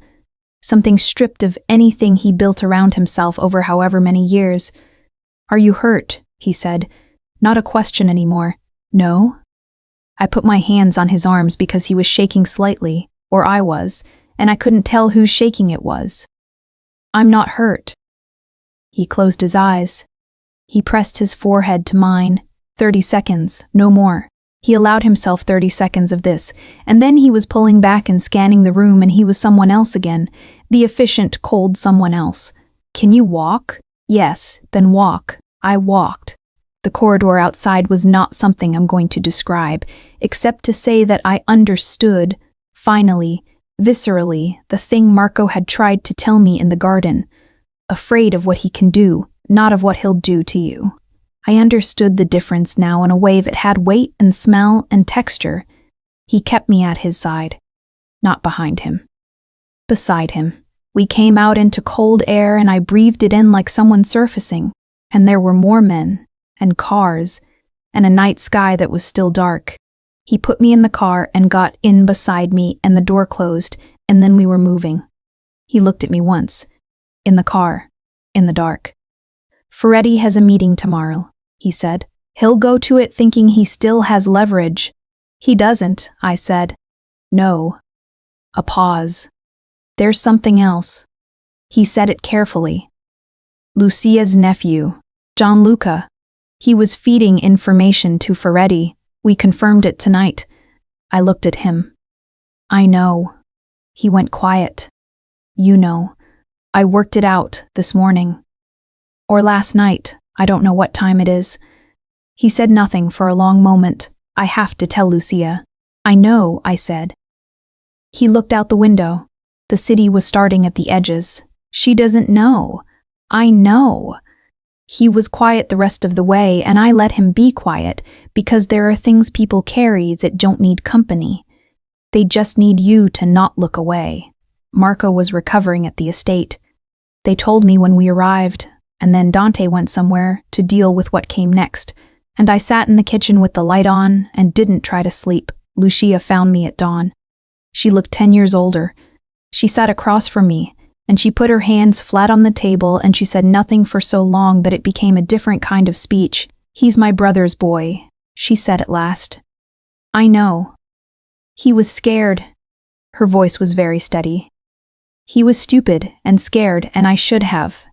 something stripped of anything he built around himself over however many years. "Are you hurt?" he said. Not a question anymore. "No?" I put my hands on his arms because he was shaking slightly, or I was, and I couldn't tell whose shaking it was. "I'm not hurt." He closed his eyes. He pressed his forehead to mine. 30 seconds, no more. He allowed himself 30 seconds of this, and then he was pulling back and scanning the room, and he was someone else again, the efficient, cold someone else. "Can you walk?" "Yes, then walk." I walked. The corridor outside was not something I'm going to describe, except to say that I understood, finally, viscerally, the thing Marco had tried to tell me in the garden. Afraid of what he can do, not of what he'll do to you. I understood the difference now in a way that had weight and smell and texture. He kept me at his side, not behind him. Beside him. We came out into cold air and I breathed it in like someone surfacing, and there were more men, and cars, and a night sky that was still dark. He put me in the car and got in beside me, and the door closed, and then we were moving. He looked at me once. In the car. In the dark. "Ferretti has a meeting tomorrow," he said. "He'll go to it thinking he still has leverage." "He doesn't," I said. "No." A pause. "There's something else." He said it carefully. "Lucia's nephew, Gianluca. He was feeding information to Ferretti. We confirmed it tonight." I looked at him. "I know." He went quiet. "You know. I worked it out this morning. Or last night, I don't know what time it is." He said nothing for a long moment. "I have to tell Lucia." "I know," I said. He looked out the window. The city was starting at the edges. "She doesn't know." "I know." He was quiet the rest of the way, and I let him be quiet because there are things people carry that don't need company. They just need you to not look away. Marco was recovering at the estate. They told me when we arrived, and then Dante went somewhere to deal with what came next, and I sat in the kitchen with the light on and didn't try to sleep. Lucia found me at dawn. She looked 10 years older. She sat across from me, and she put her hands flat on the table, and she said nothing for so long that it became a different kind of speech. "He's my brother's boy," she said at last. "I know." He was scared. Her voice was very steady. "He was stupid and scared, and I should have."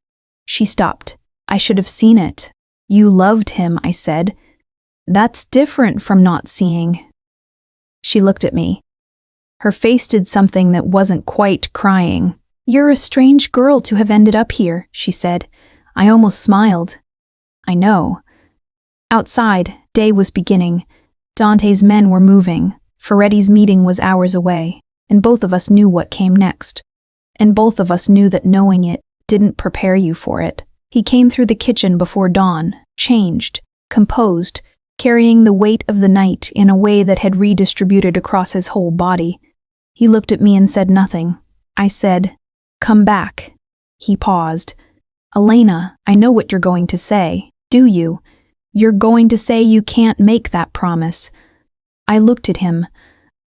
She stopped. "I should have seen it." "You loved him," I said. "That's different from not seeing." She looked at me. Her face did something that wasn't quite crying. "You're a strange girl to have ended up here," she said. I almost smiled. "I know." Outside, day was beginning. Dante's men were moving. Ferretti's meeting was hours away, and both of us knew what came next. And both of us knew that knowing it didn't prepare you for it. He came through the kitchen before dawn, changed, composed, carrying the weight of the night in a way that had redistributed across his whole body. He looked at me and said nothing. I said, "Come back." He paused. "Elena, I know what you're going to say. Do you? You're going to say you can't make that promise." I looked at him.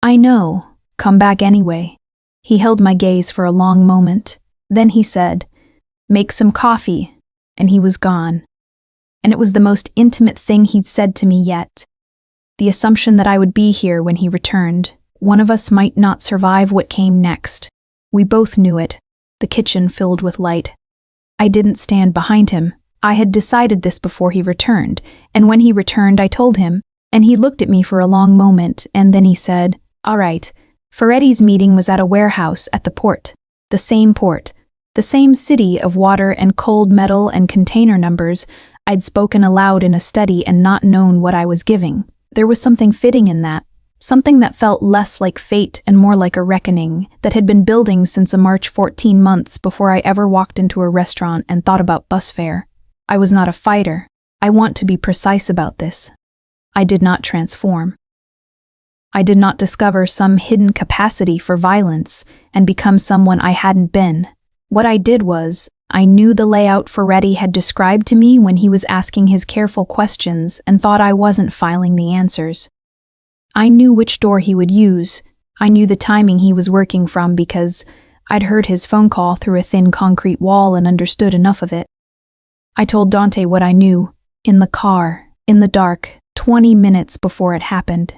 "I know. Come back anyway." He held my gaze for a long moment. Then he said, "Make some coffee," and he was gone. And it was the most intimate thing he'd said to me yet. The assumption that I would be here when he returned. One of us might not survive what came next. We both knew it. The kitchen filled with light. I didn't stand behind him. I had decided this before he returned, and when he returned I told him, and he looked at me for a long moment, and then he said, "All right, Ferretti's meeting was at a warehouse at the port. The same city of water and cold metal and container numbers. I'd spoken aloud in a study and not known what I was giving. There was something fitting in that, something that felt less like fate and more like a reckoning that had been building since a March 14 months before I ever walked into a restaurant and thought about bus fare. I was not a fighter. I want to be precise about this. I did not transform. I did not discover some hidden capacity for violence and become someone I hadn't been. What I did was, I knew the layout Ferretti had described to me when he was asking his careful questions and thought I wasn't filing the answers. I knew which door he would use. I knew the timing he was working from because I'd heard his phone call through a thin concrete wall and understood enough of it. I told Dante what I knew, in the car, in the dark, 20 minutes before it happened.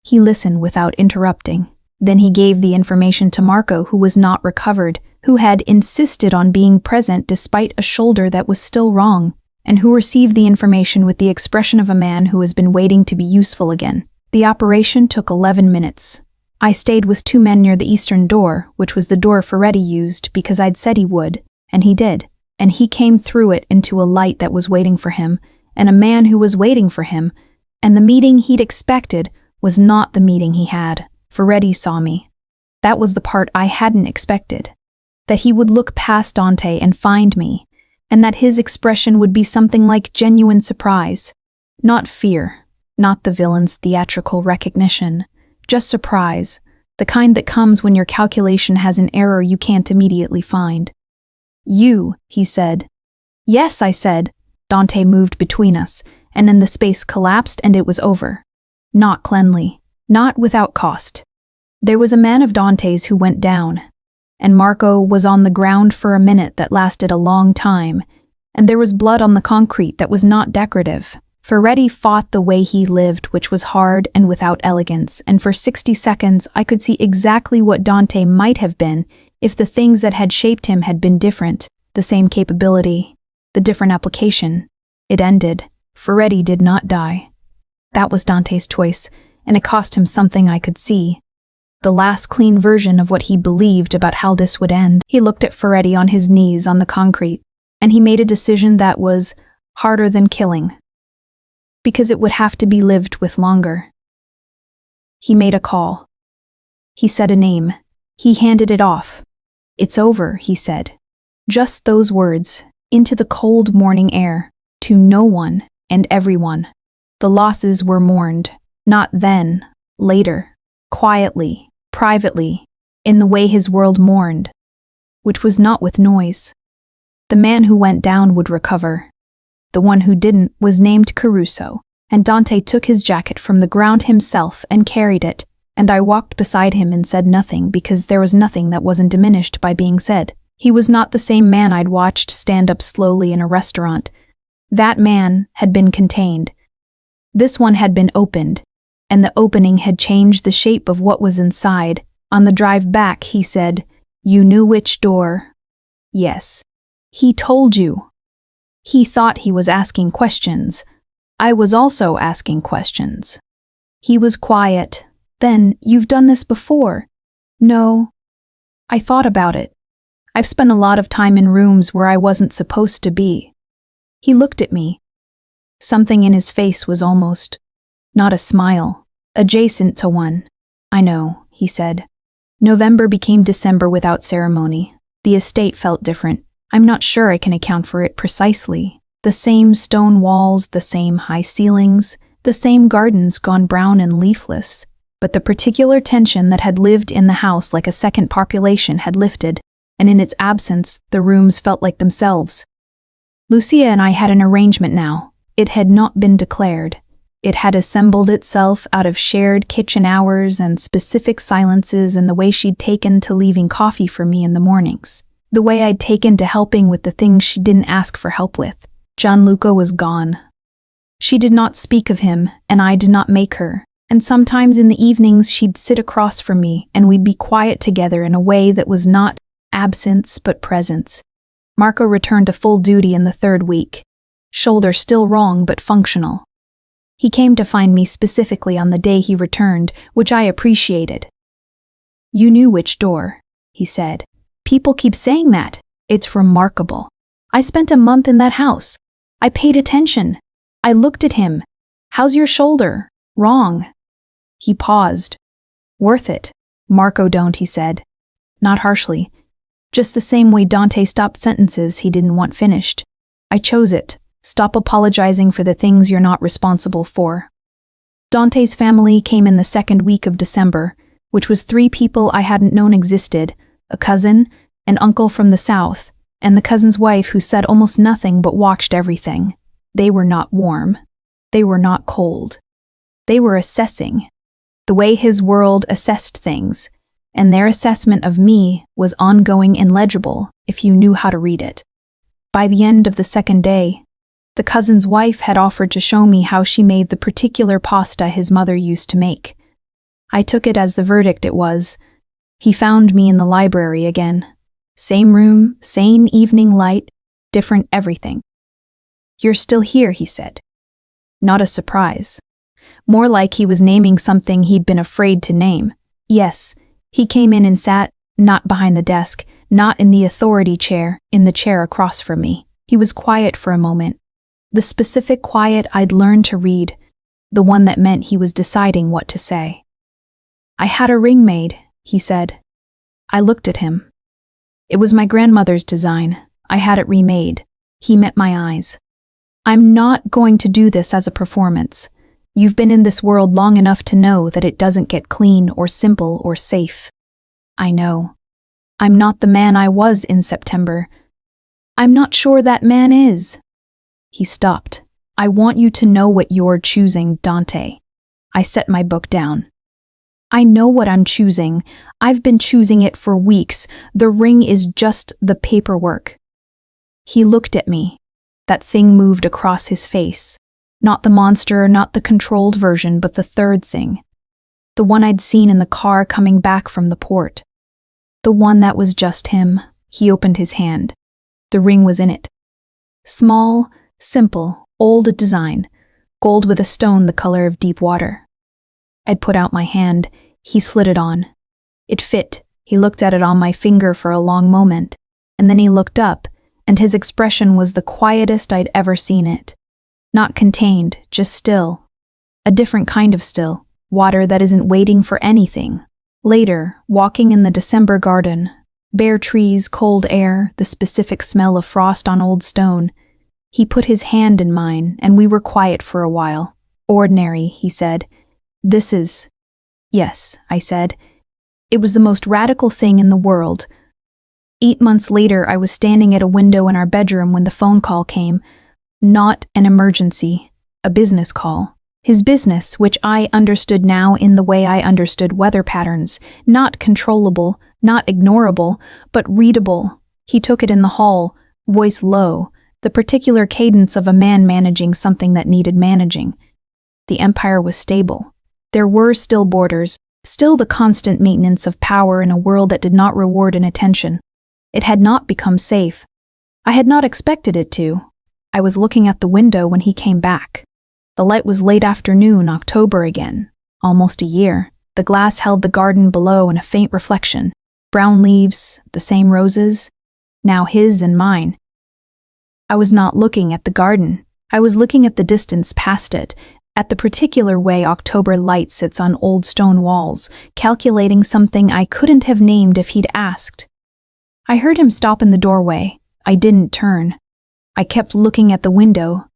He listened without interrupting. Then he gave the information to Marco, who was not recovered, who had insisted on being present despite a shoulder that was still wrong, and who received the information with the expression of a man who has been waiting to be useful again. The operation took 11 minutes. I stayed with 2 men near the eastern door, which was the door Ferretti used because I'd said he would, and he did. And he came through it into a light that was waiting for him, and a man who was waiting for him, and the meeting he'd expected was not the meeting he had. Ferretti saw me. That was the part I hadn't expected. That he would look past Dante and find me, and that his expression would be something like genuine surprise. Not fear, not the villain's theatrical recognition, just surprise, the kind that comes when your calculation has an error you can't immediately find. "You," he said. "Yes," I said. Dante moved between us, and then the space collapsed and it was over. Not cleanly, not without cost. There was a man of Dante's who went down, and Marco was on the ground for a minute that lasted a long time, and there was blood on the concrete that was not decorative. Ferretti fought the way he lived, which was hard and without elegance, and for 60 seconds I could see exactly what Dante might have been if the things that had shaped him had been different, the same capability, the different application. It ended. Ferretti did not die. That was Dante's choice, and it cost him something I could see. The last clean version of what he believed about how this would end. He looked at Ferretti on his knees on the concrete, and he made a decision that was harder than killing, because it would have to be lived with longer. He made a call. He said a name. He handed it off. "It's over," he said. Just those words, into the cold morning air, to no one and everyone. The losses were mourned, not then, later, quietly, privately, in the way his world mourned, which was not with noise. The man who went down would recover. The one who didn't was named Caruso, and Dante took his jacket from the ground himself and carried it, and I walked beside him and said nothing because there was nothing that wasn't diminished by being said. He was not the same man I'd watched stand up slowly in a restaurant. That man had been contained. This one had been opened, and the opening had changed the shape of what was inside. On the drive back, he said, "You knew which door?" "Yes." "He told you." He thought he was asking questions. I was also asking questions. He was quiet. "Then, you've done this before?" "No." I thought about it. I've spent a lot of time in rooms where I wasn't supposed to be. He looked at me. Something in his face was almost, not a smile, adjacent to one. "I know," he said. November became December without ceremony. The estate felt different. I'm not sure I can account for it precisely. The same stone walls, the same high ceilings, the same gardens gone brown and leafless. But the particular tension that had lived in the house like a second population had lifted, and in its absence, the rooms felt like themselves. Lucia and I had an arrangement now. It had not been declared. It had assembled itself out of shared kitchen hours and specific silences and the way she'd taken to leaving coffee for me in the mornings. The way I'd taken to helping with the things she didn't ask for help with. Gianluca was gone. She did not speak of him, and I did not make her. And sometimes in the evenings she'd sit across from me and we'd be quiet together in a way that was not absence but presence. Marco returned to full duty in the 3rd week. Shoulder still wrong but functional. He came to find me specifically on the day he returned, which I appreciated. "You knew which door," he said. "People keep saying that. It's remarkable. I spent a month in that house. I paid attention. I looked at him. How's your shoulder? Wrong." He paused. "Worth it." "Marco don't," he said. Not harshly. Just the same way Dante stopped sentences he didn't want finished. I chose it. Stop apologizing for the things you're not responsible for. Dante's family came in the 2nd week of December, which was 3 people I hadn't known existed, a cousin, an uncle from the south, and the cousin's wife who said almost nothing but watched everything. They were not warm. They were not cold. They were assessing, the way his world assessed things, and their assessment of me was ongoing and legible if you knew how to read it. By the end of the second day, the cousin's wife had offered to show me how she made the particular pasta his mother used to make. I took it as the verdict it was. He found me in the library again. Same room, same evening light, different everything. "You're still here," he said. Not a surprise. More like he was naming something he'd been afraid to name. Yes, he came in and sat, not behind the desk, not in the authority chair, in the chair across from me. He was quiet for a moment. The specific quiet I'd learned to read, the one that meant he was deciding what to say. "I had a ring made," he said. I looked at him. It was my grandmother's design. I had it remade. He met my eyes. "I'm not going to do this as a performance. You've been in this world long enough to know that it doesn't get clean or simple or safe. I know. I'm not the man I was in September. I'm not sure that man is." He stopped. "I want you to know what you're choosing, Dante." I set my book down. "I know what I'm choosing. I've been choosing it for weeks. The ring is just the paperwork." He looked at me. That thing moved across his face. Not the monster, not the controlled version, but the third thing. The one I'd seen in the car coming back from the port. The one that was just him. He opened his hand. The ring was in it. Small, simple, old design. Gold with a stone the color of deep water. I'd put out my hand. He slid it on. It fit. He looked at it on my finger for a long moment, and then he looked up, and his expression was the quietest I'd ever seen it. Not contained, just still. A different kind of still. Water that isn't waiting for anything. Later, walking in the December garden, bare trees, cold air, the specific smell of frost on old stone, he put his hand in mine, and we were quiet for a while. "Ordinary," he said. "This is..." "Yes," I said. It was the most radical thing in the world. 8 months later, I was standing at a window in our bedroom when the phone call came. Not an emergency, a business call. His business, which I understood now in the way I understood weather patterns, not controllable, not ignorable, but readable. He took it in the hall, voice low, the particular cadence of a man managing something that needed managing. The empire was stable. There were still borders, still the constant maintenance of power in a world that did not reward inattention. It had not become safe. I had not expected it to. I was looking at the window when he came back. The light was late afternoon, October again. Almost a year. The glass held the garden below in a faint reflection. Brown leaves, the same roses, now his and mine. I was not looking at the garden. I was looking at the distance past it, at the particular way October light sits on old stone walls, calculating something I couldn't have named if he'd asked. I heard him stop in the doorway. I didn't turn. I kept looking at the window,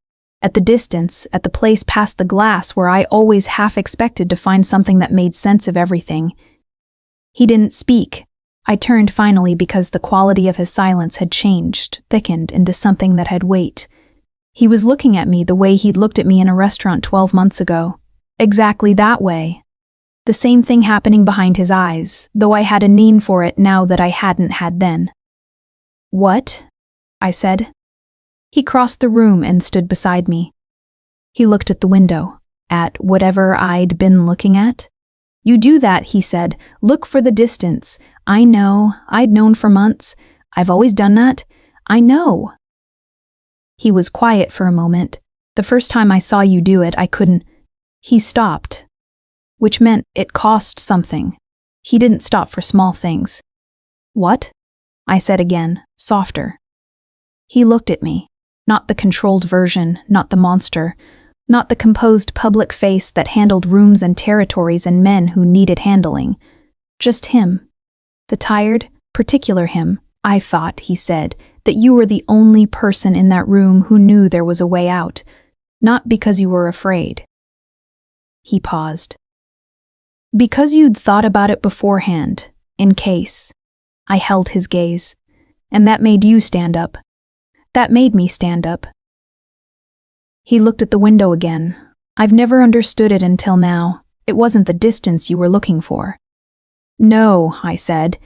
at the distance, at the place past the glass where I always half expected to find something that made sense of everything. He didn't speak. I turned finally because the quality of his silence had changed, thickened into something that had weight. He was looking at me the way he'd looked at me in a restaurant 12 months ago. Exactly that way. The same thing happening behind his eyes, though I had a name for it now that I hadn't had then. "What?" I said. He crossed the room and stood beside me. He looked at the window, at whatever I'd been looking at. "You do that," he said. "Look for the distance. I know. I'd known for months. I've always done that. I know." He was quiet for a moment. "The first time I saw you do it, I couldn't..." He stopped, which meant it cost something. He didn't stop for small things. "What?" I said again, softer. He looked at me. Not the controlled version, not the monster, not the composed public face that handled rooms and territories and men who needed handling. Just him. The tired, particular him. "I thought," he said, "that you were the only person in that room who knew there was a way out, not because you were afraid." He paused. "Because you'd thought about it beforehand, in case." I held his gaze. And that made you stand up. That made me stand up." He looked at the window again. "I've never understood it until now. It wasn't the distance you were looking for." "No," I said.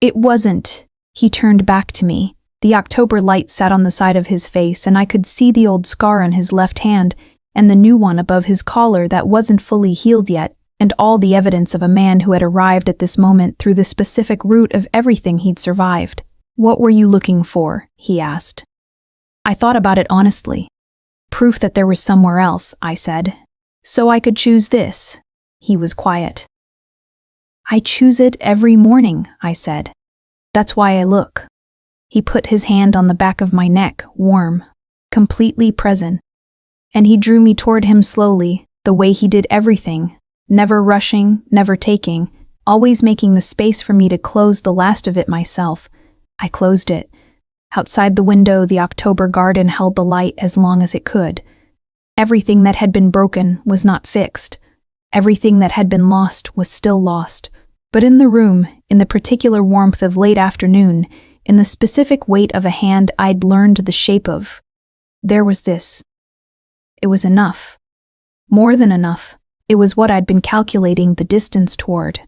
"It wasn't." He turned back to me. The October light sat on the side of his face, and I could see the old scar on his left hand and the new one above his collar that wasn't fully healed yet, and all the evidence of a man who had arrived at this moment through the specific root of everything he'd survived. "What were you looking for?" he asked. I thought about it honestly. "Proof that there was somewhere else," I said. "So I could choose this." He was quiet. "I choose it every morning," I said. "That's why I look." He put his hand on the back of my neck, warm, completely present. And he drew me toward him slowly, the way he did everything, never rushing, never taking, always making the space for me to close the last of it myself. I closed it. Outside the window, the October garden held the light as long as it could. Everything that had been broken was not fixed. Everything that had been lost was still lost. But in the room, in the particular warmth of late afternoon, in the specific weight of a hand I'd learned the shape of, there was this. It was enough. More than enough. It was what I'd been calculating the distance toward.